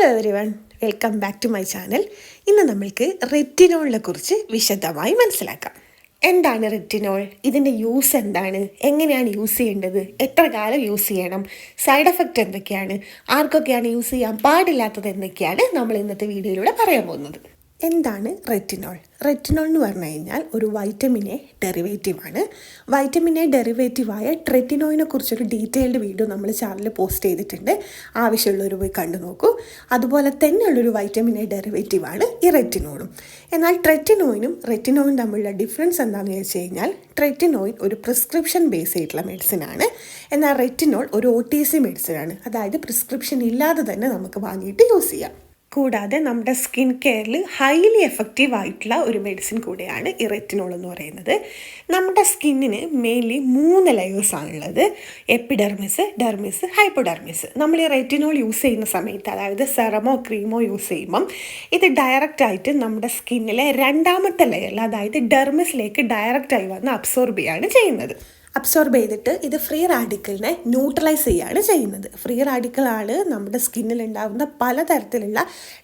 Hello everyone, welcome back to my channel. ഇന്ന് നമ്മൾക്ക് റെറ്റിനോളിനെ കുറിച്ച് വിശദമായി മനസ്സിലാക്കാം. എന്താണ് റെറ്റിനോൾ, ഇതിൻ്റെ യൂസ് എന്താണ്, എങ്ങനെയാണ് യൂസ് ചെയ്യേണ്ടത്, എത്ര കാലം യൂസ് ചെയ്യണം, സൈഡ് എഫക്റ്റ് എന്തൊക്കെയാണ്, ആർക്കൊക്കെയാണ് യൂസ് ചെയ്യാൻ പാടില്ലാത്തത് എന്നൊക്കെയാണ് നമ്മൾ ഇന്നത്തെ വീഡിയോയിലൂടെ പറയാൻ പോകുന്നത്. എന്താണ് റെറ്റിനോൾ? റെറ്റിനോൾ എന്ന് പറഞ്ഞു കഴിഞ്ഞാൽ ഒരു വൈറ്റമിൻ എ ഡെറിവേറ്റീവാണ്. വൈറ്റമിൻ എ ഡെറിവേറ്റീവായ ട്രെറ്റിനോയിനെ കുറിച്ചൊരു ഡീറ്റെയിൽഡ് വീഡിയോ നമ്മൾ ചാനലിൽ പോസ്റ്റ് ചെയ്തിട്ടുണ്ട്. ആവശ്യമുള്ളവർ പോയി കണ്ടു നോക്കൂ. അതുപോലെ തന്നെയുള്ളൊരു വൈറ്റമിൻ എ ഡെറിവേറ്റീവാണ് ഈ റെറ്റിനോളും. എന്നാൽ ട്രെറ്റിനോയിനും റെറ്റിനോയിനും തമ്മിലുള്ള ഡിഫറൻസ് എന്താണെന്ന് വെച്ച് കഴിഞ്ഞാൽ ട്രെറ്റിനോയിൻ ഒരു പ്രിസ്ക്രിപ്ഷൻ ബേസ് ആയിട്ടുള്ള മെഡിസിനാണ്. എന്നാൽ റെറ്റിനോൾ ഒരു OTC മെഡിസിനാണ്. അതായത് പ്രിസ്ക്രിപ്ഷൻ ഇല്ലാതെ തന്നെ നമുക്ക് വാങ്ങിയിട്ട് യൂസ് ചെയ്യാം. കൂടാതെ നമ്മുടെ സ്കിൻ കെയറിൽ ഹൈലി എഫക്റ്റീവ് ആയിട്ടുള്ള ഒരു മെഡിസിൻ കൂടെയാണ് ഈ റെറ്റിനോൾ എന്ന് പറയുന്നത്. നമ്മുടെ സ്കിന്നിന് മെയിൻലി 3 ലെയേഴ്സാണുള്ളത്: എപ്പിഡെർമിസ്, ഡെർമിസ്, ഹൈപ്പോഡെർമിസ്. നമ്മൾ ഈ റെറ്റിനോൾ യൂസ് ചെയ്യുന്ന സമയത്ത്, അതായത് സെറമോ ക്രീമോ യൂസ് ചെയ്യുമ്പം ഇത് ഡയറക്റ്റായിട്ട് നമ്മുടെ സ്കിന്നിലെ 2ാമത്തെ ലെയറിൽ, അതായത് ഡെർമിസിലേക്ക് ഡയറക്റ്റായി വന്ന് അബ്സോർബ് ചെയ്യുകയാണ് ചെയ്യുന്നത്. അബ്സോർബ് ചെയ്തിട്ട് ഇത് ഫ്രീ റാഡിക്കലിനെ ന്യൂട്രലൈസ് ചെയ്യുകയാണ് ചെയ്യുന്നത്. ഫ്രീ റാഡിക്കലാണ് നമ്മുടെ സ്കിന്നിൽ ഉണ്ടാകുന്ന പലതരത്തിലുള്ള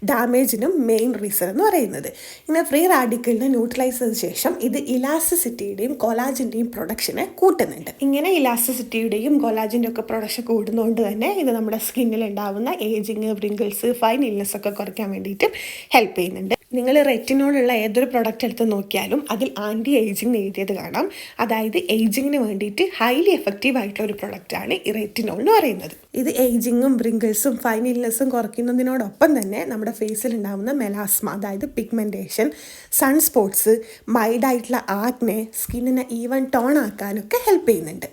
ഡാമേജിനും മെയിൻ റീസൺ എന്ന് പറയുന്നത്. ഇങ്ങനെ ഫ്രീ റാഡിക്കലിനെ ന്യൂട്രലൈസ് ചെയ്ത ശേഷം ഇത് ഇലാസ്റ്റിസിറ്റിയുടെയും കൊളാജിൻ്റെയും പ്രൊഡക്ഷനെ കൂട്ടുന്നുണ്ട്. ഇങ്ങനെ ഇലാസ്റ്റിസിറ്റിയുടെയും കൊളാജിൻ്റെ ഒക്കെ പ്രൊഡക്ഷൻ കൂടുന്നതുകൊണ്ട് തന്നെ ഇത് നമ്മുടെ സ്കിന്നിൽ ഉണ്ടാകുന്ന ഏജിങ്, വ്രിങ്കിൾസ്, ഫൈൻ ഇൽനെസ് ഒക്കെ കുറയ്ക്കാൻ വേണ്ടിയിട്ട് ഹെൽപ്പ് ചെയ്യുന്നുണ്ട്. നിങ്ങൾ റെറ്റിനോളുള്ള ഏതൊരു പ്രൊഡക്റ്റ് എടുത്ത് നോക്കിയാലും അതിൽ ആൻറ്റി ഏജിങ് എഴുതിയത് കാണാം. അതായത് ഏജിങ്ങിന് വേണ്ടിയിട്ട് ഹൈലി എഫക്റ്റീവ് ആയിട്ടുള്ള ഒരു പ്രൊഡക്റ്റാണ് ഈ റെറ്റിനോൾ എന്ന് പറയുന്നത്. ഇത് ഏജിങ്ങും വ്രിങ്കിൾസും ഫൈൻ ഇൽനെസ്സും കുറയ്ക്കുന്നതിനോടൊപ്പം തന്നെ നമ്മുടെ ഫേസിൽ ഉണ്ടാകുന്ന മെലാസ്മ, അതായത് പിഗ്മെൻറ്റേഷൻ, സൺസ്പോട്ട്സ്, മൈൽഡായിട്ടുള്ള ആക്നെ, സ്കിന്നിനെ ഈവൻ ടോൺ ആക്കാനൊക്കെ ഹെൽപ്പ് ചെയ്യുന്നുണ്ട്.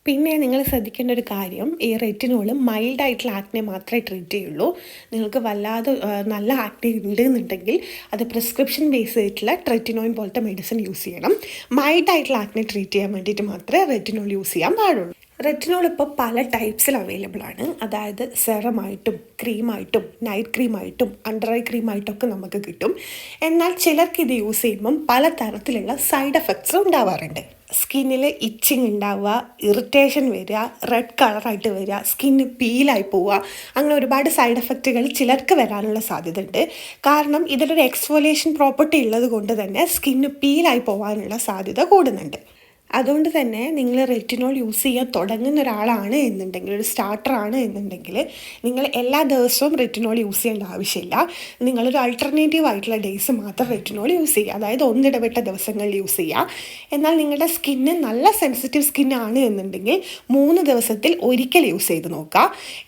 പിന്നെ നിങ്ങൾ ശ്രദ്ധിക്കേണ്ട ഒരു കാര്യം, ഈ റെറ്റിനോൾ മൈൽഡായിട്ടുള്ള ആക്നെ മാത്രമേ ട്രീറ്റ് ചെയ്യുള്ളൂ. നിങ്ങൾക്ക് വല്ലാതെ നല്ല ആക്നെ ഉണ്ട് എന്നുണ്ടെങ്കിൽ അത് പ്രിസ്ക്രിപ്ഷൻ ബേസ് ആയിട്ടുള്ള ട്രെറ്റിനോയിൻ പോലത്തെ മെഡിസിൻ യൂസ് ചെയ്യണം. മൈൽഡായിട്ടുള്ള ആക്നെ ട്രീറ്റ് ചെയ്യാൻ വേണ്ടിയിട്ട് മാത്രമേ റെറ്റിനോൾ യൂസ് ചെയ്യാൻ പാടുള്ളൂ. റെറ്റിനോൾ ഇപ്പോൾ പല ടൈപ്സിൽ അവൈലബിൾ ആണ്. അതായത് സെറമായിട്ടും ക്രീമായിട്ടും നൈറ്റ് ക്രീമായിട്ടും അണ്ടർ ഐ ക്രീമായിട്ടൊക്കെ നമുക്ക് കിട്ടും. എന്നാൽ ചിലർക്ക് ഇത് യൂസ് ചെയ്യുമ്പം പല തരത്തിലുള്ള സൈഡ് എഫക്ട്സും ഉണ്ടാവാറുണ്ട്. സ്കിന്നിൽ ഇച്ചിങ് ഉണ്ടാവുക, ഇറിറ്റേഷൻ വരിക, റെഡ് കളറായിട്ട് വരിക, സ്കിന്ന് പീലായി പോവുക, അങ്ങനെ ഒരുപാട് സൈഡ് എഫക്റ്റുകൾ ചിലർക്ക് വരാനുള്ള സാധ്യത ഉണ്ട്. കാരണം ഇതിലൊരു എക്സ്ഫോലിയേഷൻ പ്രോപ്പർട്ടി ഉള്ളത് കൊണ്ട് തന്നെ സ്കിന്ന് പീലായി പോകാനുള്ള സാധ്യത കൂടുന്നുണ്ട്. അതുകൊണ്ട് തന്നെ നിങ്ങൾ റെറ്റിനോൾ യൂസ് ചെയ്യാൻ തുടങ്ങുന്ന ഒരാളാണ് എന്നുണ്ടെങ്കിൽ, ഒരു സ്റ്റാർട്ടറാണ് എന്നുണ്ടെങ്കിൽ, നിങ്ങൾ എല്ലാ ദിവസവും റെറ്റിനോൾ യൂസ് ചെയ്യേണ്ട ആവശ്യമില്ല. നിങ്ങളൊരു ആൾട്ടർനേറ്റീവ് ആയിട്ടുള്ള ഡേയ്സ് മാത്രം റെറ്റിനോൾ യൂസ് ചെയ്യുക. അതായത് ഒന്നിടവിട്ട ദിവസങ്ങളിൽ യൂസ് ചെയ്യുക. എന്നാൽ നിങ്ങളുടെ സ്കിന്ന് നല്ല സെൻസിറ്റീവ് സ്കിന്നാണ് എന്നുണ്ടെങ്കിൽ 3 ദിവസത്തിൽ ഒരിക്കൽ യൂസ് ചെയ്ത് നോക്കുക.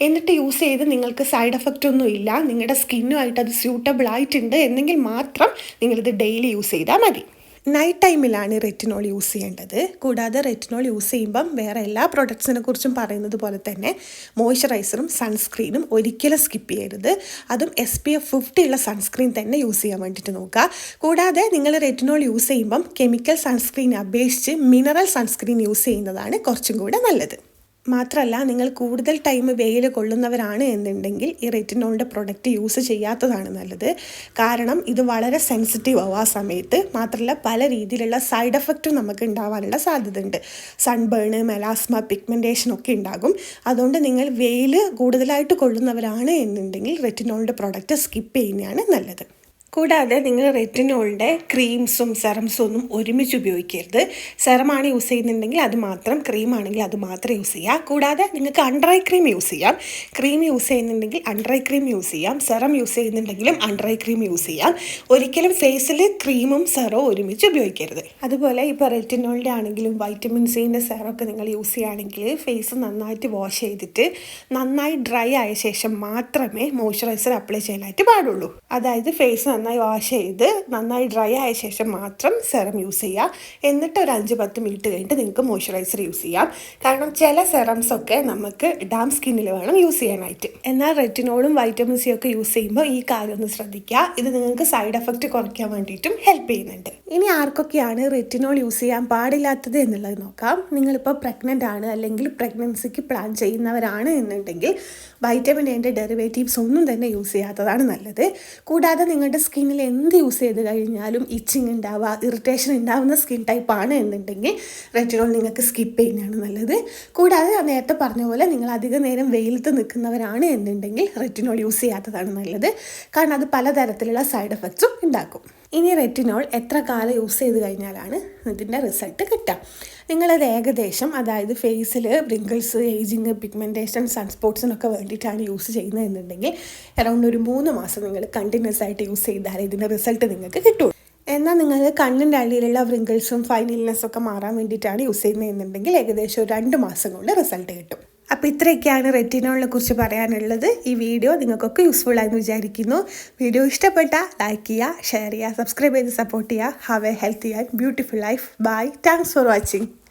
എന്നിട്ട് യൂസ് ചെയ്ത് നിങ്ങൾക്ക് സൈഡ് എഫക്റ്റ് ഒന്നും ഇല്ല, നിങ്ങളുടെ സ്കിന്നുമായിട്ട് അത് സ്യൂട്ടബിൾ ആയിട്ടുണ്ട് എന്നെങ്കിൽ മാത്രം നിങ്ങളിത് ഡെയിലി യൂസ് ചെയ്താൽ മതി. നൈറ്റ് ടൈമിലാണ് റെറ്റിനോൾ യൂസ് ചെയ്യേണ്ടത്. കൂടാതെ റെറ്റിനോൾ യൂസ് ചെയ്യുമ്പം വേറെ എല്ലാ പ്രൊഡക്ട്സിനെ കുറിച്ചും പറയുന്നത് പോലെ തന്നെ മോയ്സ്ചറൈസറും സൺസ്ക്രീനും ഒരിക്കലും സ്കിപ്പ് ചെയ്യരുത്. അതും SPF 50 ഉള്ള സൺസ്ക്രീൻ തന്നെ യൂസ് ചെയ്യാൻ വേണ്ടിയിട്ട് നോക്കുക. കൂടാതെ നിങ്ങൾ റെറ്റിനോൾ യൂസ് ചെയ്യുമ്പം കെമിക്കൽ സൺസ്ക്രീനെ അപേക്ഷിച്ച് മിനറൽ സൺസ്ക്രീൻ യൂസ് ചെയ്യുന്നതാണ് കുറച്ചും കൂടെ നല്ലത്. മാത്രമല്ല, നിങ്ങൾ കൂടുതൽ ടൈം വെയിൽ കൊള്ളുന്നവരാണ് എന്നുണ്ടെങ്കിൽ ഈ റെറ്റിനോളിൻ്റെ പ്രൊഡക്റ്റ് യൂസ് ചെയ്യാത്തതാണ് നല്ലത്. കാരണം ഇത് വളരെ സെൻസിറ്റീവ് ആവും ആ സമയത്ത്. മാത്രമല്ല പല രീതിയിലുള്ള സൈഡ് എഫക്റ്റും നമുക്ക് ഉണ്ടാവാനുള്ള സാധ്യത ഉണ്ട്. സൺബേൺ, മെലാസ്മ, പിഗ്മെൻറ്റേഷൻ ഒക്കെ ഉണ്ടാകും. അതുകൊണ്ട് നിങ്ങൾ വെയിൽ കൂടുതലായിട്ട് കൊള്ളുന്നവരാണ് എന്നുണ്ടെങ്കിൽ റെറ്റിനോളിൻ്റെ പ്രൊഡക്റ്റ് സ്കിപ്പ് ചെയ്യുന്നതാണ് നല്ലത്. കൂടാതെ നിങ്ങൾ റെറ്റിനോളിൻ്റെ ക്രീംസും സെറംസും ഒന്നും ഒരുമിച്ച് ഉപയോഗിക്കരുത്. സെറമാണ് യൂസ് ചെയ്യുന്നുണ്ടെങ്കിൽ അത് മാത്രം, ക്രീം ആണെങ്കിൽ അത് മാത്രം യൂസ് ചെയ്യുക. കൂടാതെ നിങ്ങൾക്ക് അണ്ടർ ഐ ക്രീം യൂസ് ചെയ്യാം. ക്രീം യൂസ് ചെയ്യുന്നുണ്ടെങ്കിൽ അണ്ടർ ഐ ക്രീം യൂസ് ചെയ്യാം. സെറം യൂസ് ചെയ്യുന്നുണ്ടെങ്കിലും അണ്ടർ ഐ ക്രീം യൂസ് ചെയ്യാം. ഒരിക്കലും ഫേസിൽ ക്രീമും സെറവും ഒരുമിച്ച് ഉപയോഗിക്കരുത്. അതുപോലെ ഇപ്പോൾ റെറ്റിനോളിൻ്റെ ആണെങ്കിലും വൈറ്റമിൻ സിൻ്റെ സെറമൊക്കെ നിങ്ങൾ യൂസ് ചെയ്യുകയാണെങ്കിൽ ഫേസ് നന്നായിട്ട് വാഷ് ചെയ്തിട്ട് നന്നായി ഡ്രൈ ആയ ശേഷം മാത്രമേ മോയ്സ്ചറൈസർ അപ്ലൈ ചെയ്യാനായിട്ട് പാടുള്ളൂ. അതായത് ഫേസ് നന്നായി വാഷ് ചെയ്ത് നന്നായി ഡ്രൈ ആയ ശേഷം മാത്രം സെറം യൂസ് ചെയ്യുക. എന്നിട്ട് ഒരു 5-10 മിനിറ്റ് കഴിഞ്ഞിട്ട് നിങ്ങൾക്ക് മോയ്സ്ചറൈസർ യൂസ് ചെയ്യാം. കാരണം ചില സെറംസൊക്കെ നമുക്ക് ഡാം സ്കിന്നിൽ വേണം യൂസ് ചെയ്യാനായിട്ട്. എന്നാൽ റെറ്റിനോളും വൈറ്റമിൻ സി ഒക്കെ യൂസ് ചെയ്യുമ്പോൾ ഈ കാര്യം ഒന്ന് ശ്രദ്ധിക്കുക. ഇത് നിങ്ങൾക്ക് സൈഡ് എഫക്റ്റ് കുറയ്ക്കാൻ വേണ്ടിയിട്ടും ഹെൽപ്പ് ചെയ്യുന്നുണ്ട്. ഇനി ആർക്കൊക്കെയാണ് റെറ്റിനോൾ യൂസ് ചെയ്യാൻ പാടില്ലാത്തത് എന്നുള്ളത് നോക്കാം. നിങ്ങളിപ്പോൾ പ്രഗ്നൻ്റ് ആണ് അല്ലെങ്കിൽ പ്രഗ്നൻസിക്ക് പ്ലാൻ ചെയ്യുന്നവരാണ് എന്നുണ്ടെങ്കിൽ വൈറ്റമിൻ എന്റെ ഡെറിവേറ്റീവ്സ് ഒന്നും തന്നെ യൂസ് ചെയ്യാത്തതാണ് നല്ലത്. കൂടാതെ നിങ്ങളുടെ സ്കിന്നിൽ എന്ത് യൂസ് ചെയ്ത് കഴിഞ്ഞാലും ഇച്ചിങ് ഉണ്ടാവുക, ഇറിറ്റേഷൻ ഉണ്ടാവുന്ന സ്കിൻ ടൈപ്പാണ് എന്നുണ്ടെങ്കിൽ റെറ്റിനോൾ നിങ്ങൾക്ക് സ്കിപ്പ് ചെയ്യുന്നതാണ് നല്ലത്. കൂടാതെ ഞാൻ നേരത്തെ പറഞ്ഞ പോലെ നിങ്ങൾ അധികം നേരം വെയിലത്ത് നിൽക്കുന്നവരാണ് എന്നുണ്ടെങ്കിൽ റെറ്റിനോൾ യൂസ് ചെയ്യാത്തതാണ് നല്ലത്. കാരണം അത് പലതരത്തിലുള്ള സൈഡ് എഫക്ട്സും ഉണ്ടാക്കും. ഇനി റെറ്റിനോൾ എത്ര കാലം യൂസ് ചെയ്ത് കഴിഞ്ഞാലാണ് ഇതിൻ്റെ റിസൾട്ട് കിട്ടുക? നിങ്ങളത് ഏകദേശം, അതായത് ഫേസിൽ റിങ്കിൾസ്, ഏജിങ്, പിഗ്മെൻറ്റേഷൻ, സൺസ്പോട്ട്സിനൊക്കെ വേണ്ടിയിട്ടാണ് യൂസ് ചെയ്യുന്നതെന്നുണ്ടെങ്കിൽ അറൗണ്ട് ഒരു 3 മാസം നിങ്ങൾ കണ്ടിന്യൂസ് ആയിട്ട് യൂസ് ചെയ്താൽ ഇതിൻ്റെ റിസൾട്ട് നിങ്ങൾക്ക് കിട്ടും. എന്നാൽ നിങ്ങൾ കണ്ണിൻ്റെ അടിയിലുള്ള വ്രിങ്കിൾസും ഫൈൻ ഇൽനെസ്സൊക്കെ മാറാൻ വേണ്ടിയിട്ടാണ് യൂസ് ചെയ്യുന്നതെന്നുണ്ടെങ്കിൽ ഏകദേശം ഒരു 2 മാസം കൊണ്ട് റിസൾട്ട് കിട്ടും. അപ്പോൾ ഇത്രയൊക്കെയാണ് റെറ്റിനോളിനെ കുറിച്ച് പറയാനുള്ളത്. ഈ വീഡിയോ നിങ്ങൾക്കൊക്കെ യൂസ്ഫുൾ ആയെന്ന് വിചാരിക്കുന്നു. വീഡിയോ ഇഷ്ടപ്പെട്ടാൽ ലൈക്ക് ചെയ്യുക, ഷെയർ ചെയ്യുക, സബ്സ്ക്രൈബ് ചെയ്ത് സപ്പോർട്ട് ചെയ്യുക. Have a healthy and beautiful life. Bye. Thanks for watching.